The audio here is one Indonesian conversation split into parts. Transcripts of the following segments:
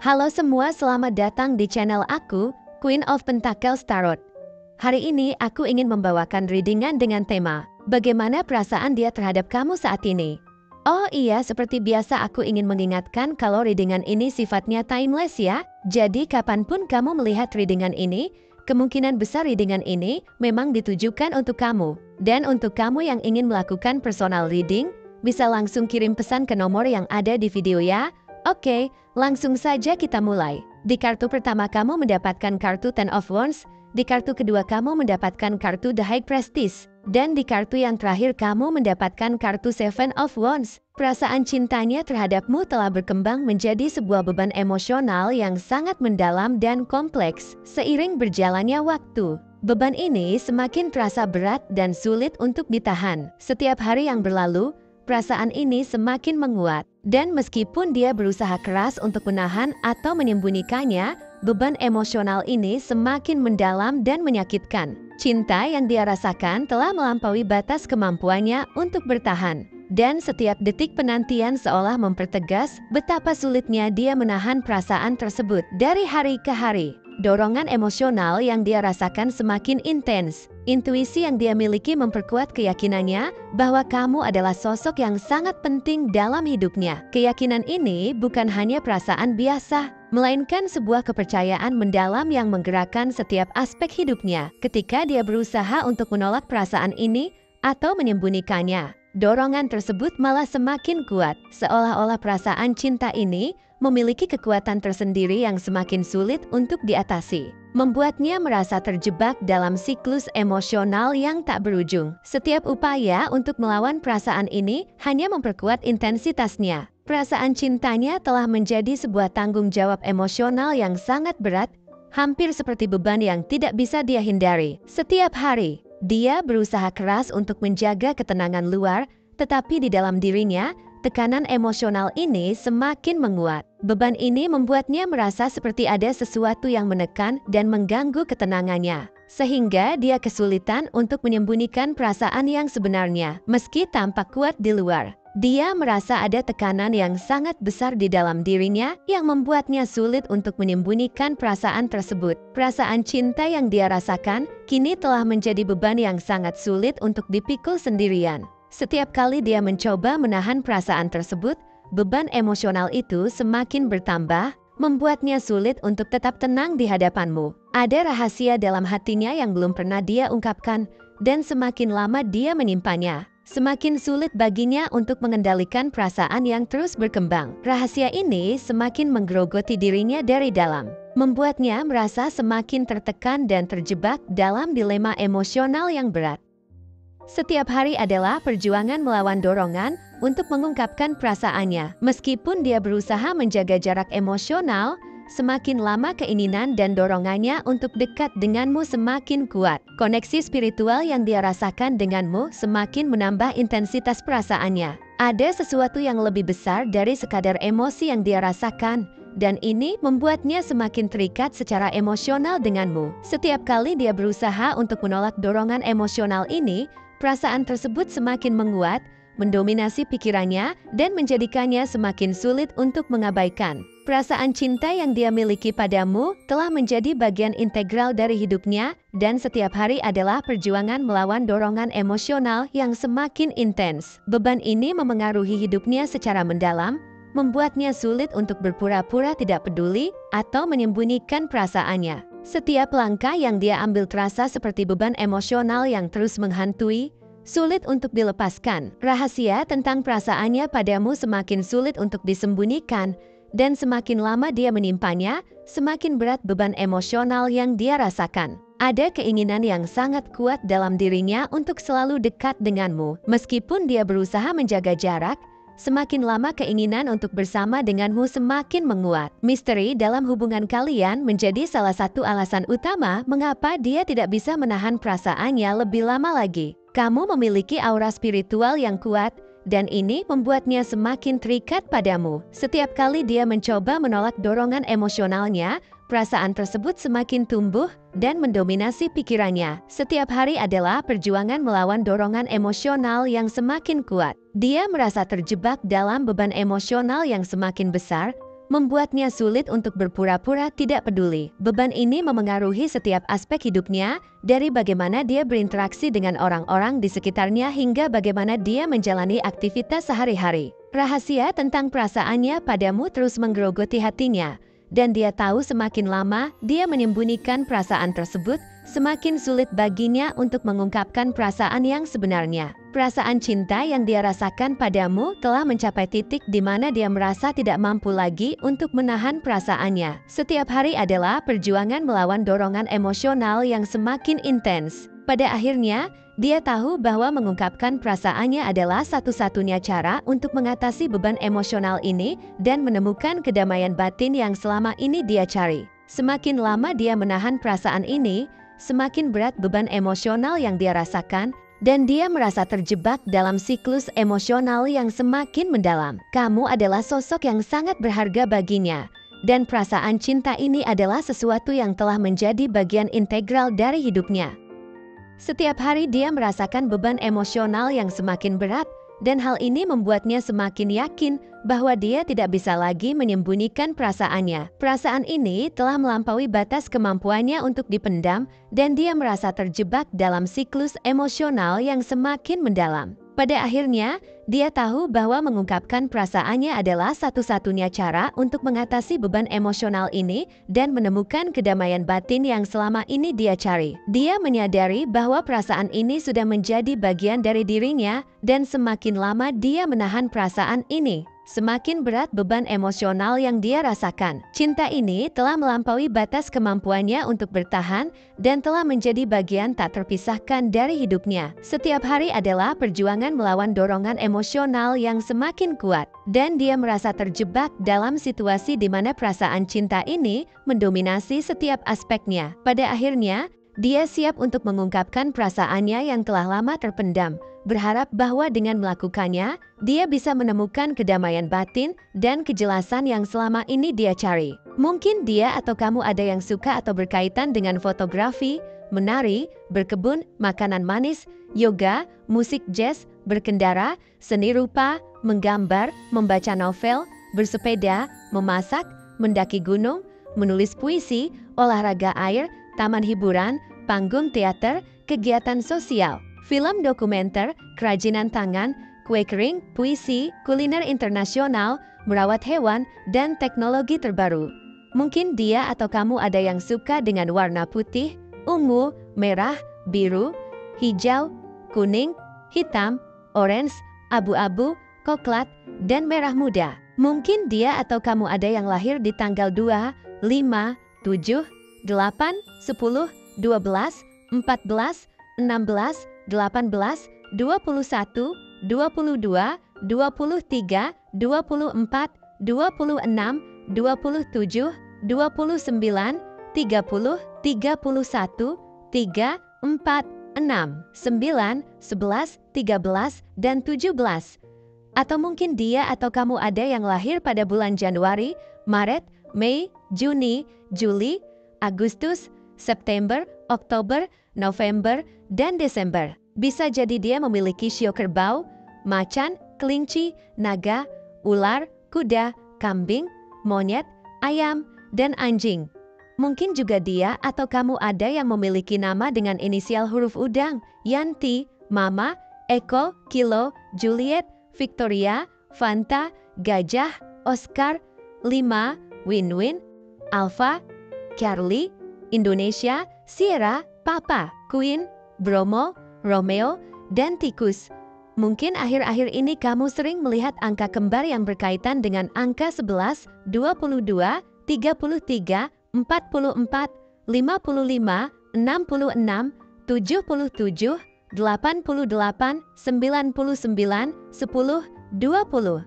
Halo semua, selamat datang di channel aku, Queen of Pentacles Tarot. Hari ini aku ingin membawakan readingan dengan tema, bagaimana perasaan dia terhadap kamu saat ini. Oh iya, seperti biasa aku ingin mengingatkan kalau readingan ini sifatnya timeless ya. Jadi kapanpun kamu melihat readingan ini, kemungkinan besar readingan ini memang ditujukan untuk kamu. Dan untuk kamu yang ingin melakukan personal reading, bisa langsung kirim pesan ke nomor yang ada di video ya. Oke, langsung saja kita mulai. Di kartu pertama kamu mendapatkan kartu Ten of Wands, di kartu kedua kamu mendapatkan kartu The High Priestess, dan di kartu yang terakhir kamu mendapatkan kartu Seven of Wands. Perasaan cintanya terhadapmu telah berkembang menjadi sebuah beban emosional yang sangat mendalam dan kompleks. Seiring berjalannya waktu, beban ini semakin terasa berat dan sulit untuk ditahan. Setiap hari yang berlalu, perasaan ini semakin menguat. Dan meskipun dia berusaha keras untuk menahan atau menyembunyikannya, beban emosional ini semakin mendalam dan menyakitkan. Cinta yang dia rasakan telah melampaui batas kemampuannya untuk bertahan. Dan setiap detik penantian seolah mempertegas betapa sulitnya dia menahan perasaan tersebut. Dari hari ke hari, dorongan emosional yang dia rasakan semakin intens. Intuisi yang dia miliki memperkuat keyakinannya bahwa kamu adalah sosok yang sangat penting dalam hidupnya. Keyakinan ini bukan hanya perasaan biasa, melainkan sebuah kepercayaan mendalam yang menggerakkan setiap aspek hidupnya. Ketika dia berusaha untuk menolak perasaan ini atau menyembunyikannya, dorongan tersebut malah semakin kuat, seolah-olah perasaan cinta ini memiliki kekuatan tersendiri yang semakin sulit untuk diatasi, membuatnya merasa terjebak dalam siklus emosional yang tak berujung. Setiap upaya untuk melawan perasaan ini hanya memperkuat intensitasnya. Perasaan cintanya telah menjadi sebuah tanggung jawab emosional yang sangat berat, hampir seperti beban yang tidak bisa dia hindari. Setiap hari, dia berusaha keras untuk menjaga ketenangan luar, tetapi di dalam dirinya, tekanan emosional ini semakin menguat. Beban ini membuatnya merasa seperti ada sesuatu yang menekan dan mengganggu ketenangannya, sehingga dia kesulitan untuk menyembunyikan perasaan yang sebenarnya. Meski tampak kuat di luar, dia merasa ada tekanan yang sangat besar di dalam dirinya yang membuatnya sulit untuk menyembunyikan perasaan tersebut. Perasaan cinta yang dia rasakan kini telah menjadi beban yang sangat sulit untuk dipikul sendirian. Setiap kali dia mencoba menahan perasaan tersebut, beban emosional itu semakin bertambah, membuatnya sulit untuk tetap tenang di hadapanmu. Ada rahasia dalam hatinya yang belum pernah dia ungkapkan, dan semakin lama dia menyimpannya, semakin sulit baginya untuk mengendalikan perasaan yang terus berkembang. Rahasia ini semakin menggerogoti dirinya dari dalam, membuatnya merasa semakin tertekan dan terjebak dalam dilema emosional yang berat. Setiap hari adalah perjuangan melawan dorongan untuk mengungkapkan perasaannya. Meskipun dia berusaha menjaga jarak emosional, semakin lama keinginan dan dorongannya untuk dekat denganmu semakin kuat. Koneksi spiritual yang dia rasakan denganmu semakin menambah intensitas perasaannya. Ada sesuatu yang lebih besar dari sekadar emosi yang dia rasakan, dan ini membuatnya semakin terikat secara emosional denganmu. Setiap kali dia berusaha untuk menolak dorongan emosional ini, perasaan tersebut semakin menguat, mendominasi pikirannya, dan menjadikannya semakin sulit untuk mengabaikan. Perasaan cinta yang dia miliki padamu telah menjadi bagian integral dari hidupnya, dan setiap hari adalah perjuangan melawan dorongan emosional yang semakin intens. Beban ini memengaruhi hidupnya secara mendalam, membuatnya sulit untuk berpura-pura tidak peduli atau menyembunyikan perasaannya. Setiap langkah yang dia ambil terasa seperti beban emosional yang terus menghantui, sulit untuk dilepaskan. Rahasia tentang perasaannya padamu semakin sulit untuk disembunyikan, dan semakin lama dia menyimpannya, semakin berat beban emosional yang dia rasakan. Ada keinginan yang sangat kuat dalam dirinya untuk selalu dekat denganmu. Meskipun dia berusaha menjaga jarak, semakin lama keinginan untuk bersama denganmu semakin menguat. Misteri dalam hubungan kalian menjadi salah satu alasan utama mengapa dia tidak bisa menahan perasaannya lebih lama lagi. Kamu memiliki aura spiritual yang kuat, dan ini membuatnya semakin terikat padamu. Setiap kali dia mencoba menolak dorongan emosionalnya, perasaan tersebut semakin tumbuh dan mendominasi pikirannya. Setiap hari adalah perjuangan melawan dorongan emosional yang semakin kuat. Dia merasa terjebak dalam beban emosional yang semakin besar, membuatnya sulit untuk berpura-pura tidak peduli. Beban ini memengaruhi setiap aspek hidupnya, dari bagaimana dia berinteraksi dengan orang-orang di sekitarnya hingga bagaimana dia menjalani aktivitas sehari-hari. Rahasia tentang perasaannya padamu terus menggerogoti hatinya, dan dia tahu semakin lama dia menyembunyikan perasaan tersebut, semakin sulit baginya untuk mengungkapkan perasaan yang sebenarnya. Perasaan cinta yang dia rasakan padamu telah mencapai titik di mana dia merasa tidak mampu lagi untuk menahan perasaannya. Setiap hari adalah perjuangan melawan dorongan emosional yang semakin intens. Pada akhirnya, dia tahu bahwa mengungkapkan perasaannya adalah satu-satunya cara untuk mengatasi beban emosional ini dan menemukan kedamaian batin yang selama ini dia cari. Semakin lama dia menahan perasaan ini, semakin berat beban emosional yang dia rasakan, dan dia merasa terjebak dalam siklus emosional yang semakin mendalam. Kamu adalah sosok yang sangat berharga baginya, dan perasaan cinta ini adalah sesuatu yang telah menjadi bagian integral dari hidupnya. Setiap hari dia merasakan beban emosional yang semakin berat, dan hal ini membuatnya semakin yakin bahwa dia tidak bisa lagi menyembunyikan perasaannya. Perasaan ini telah melampaui batas kemampuannya untuk dipendam, dan dia merasa terjebak dalam siklus emosional yang semakin mendalam. Pada akhirnya, dia tahu bahwa mengungkapkan perasaannya adalah satu-satunya cara untuk mengatasi beban emosional ini dan menemukan kedamaian batin yang selama ini dia cari. Dia menyadari bahwa perasaan ini sudah menjadi bagian dari dirinya, dan semakin lama dia menahan perasaan ini, semakin berat beban emosional yang dia rasakan. Cinta ini telah melampaui batas kemampuannya untuk bertahan dan telah menjadi bagian tak terpisahkan dari hidupnya. Setiap hari adalah perjuangan melawan dorongan emosional yang semakin kuat, dan dia merasa terjebak dalam situasi di mana perasaan cinta ini mendominasi setiap aspeknya. Pada akhirnya, dia siap untuk mengungkapkan perasaannya yang telah lama terpendam, berharap bahwa dengan melakukannya, dia bisa menemukan kedamaian batin dan kejelasan yang selama ini dia cari. Mungkin dia atau kamu ada yang suka atau berkaitan dengan fotografi, menari, berkebun, makanan manis, yoga, musik jazz, berkendara, seni rupa, menggambar, membaca novel, bersepeda, memasak, mendaki gunung, menulis puisi, olahraga air, taman hiburan, panggung teater, kegiatan sosial, film dokumenter, kerajinan tangan, kue kering, puisi, kuliner internasional, merawat hewan, dan teknologi terbaru. Mungkin dia atau kamu ada yang suka dengan warna putih, ungu, merah, biru, hijau, kuning, hitam, orange, abu-abu, coklat, dan merah muda. Mungkin dia atau kamu ada yang lahir di tanggal 2, 5, 7, 8, 10, 12, 14, 16, 18, 21, 22, 23, 24, 26, 27, 29, 30, 31, 3, 4, 6, 9, 11, 13, dan 17. Atau mungkin dia atau kamu ada yang lahir pada bulan Januari, Maret, Mei, Juni, Juli, Agustus, September, Oktober, November, dan Desember. Bisa jadi dia memiliki shio kerbau, macan, kelinci, naga, ular, kuda, kambing, monyet, ayam, dan anjing. Mungkin juga dia atau kamu ada yang memiliki nama dengan inisial huruf udang, Yanti, Mama, Eko, Kilo, Juliet, Victoria, Fanta, Gajah, Oscar, Lima, Win-Win, Alpha, Charlie, Indonesia, Sierra, Papa, Queen, Bromo, Romeo, dan Tikus. Mungkin akhir-akhir ini kamu sering melihat angka kembar yang berkaitan dengan angka 11, 22, 33, 44, 55, 66, 77, 88, 99, 10, 20, 30,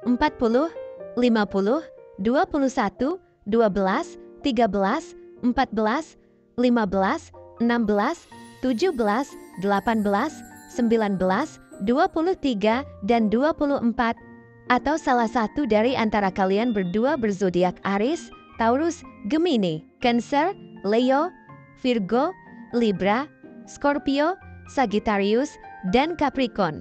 40, 50, 21, 12, 13, 14, 15, 16, 17, 18, 19, 23, dan 24. Atau salah satu dari antara kalian berdua berzodiak Aries, Taurus, Gemini, Cancer, Leo, Virgo, Libra, Scorpio, Sagittarius, dan Capricorn.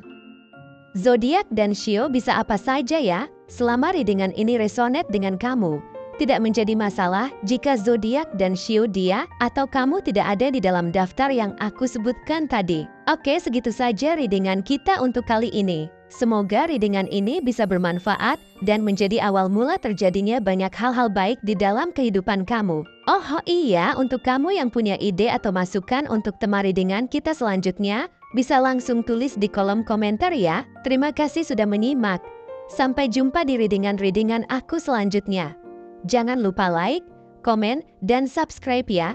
Zodiak dan shio bisa apa saja ya? Selama readingan ini resonate dengan kamu, tidak menjadi masalah jika zodiak dan shio dia atau kamu tidak ada di dalam daftar yang aku sebutkan tadi. Oke, segitu saja readingan kita untuk kali ini. Semoga readingan ini bisa bermanfaat dan menjadi awal mula terjadinya banyak hal-hal baik di dalam kehidupan kamu. Oh iya, untuk kamu yang punya ide atau masukan untuk tema readingan kita selanjutnya, bisa langsung tulis di kolom komentar ya. Terima kasih sudah menyimak. Sampai jumpa di readingan-readingan aku selanjutnya. Jangan lupa like, komen, dan subscribe ya.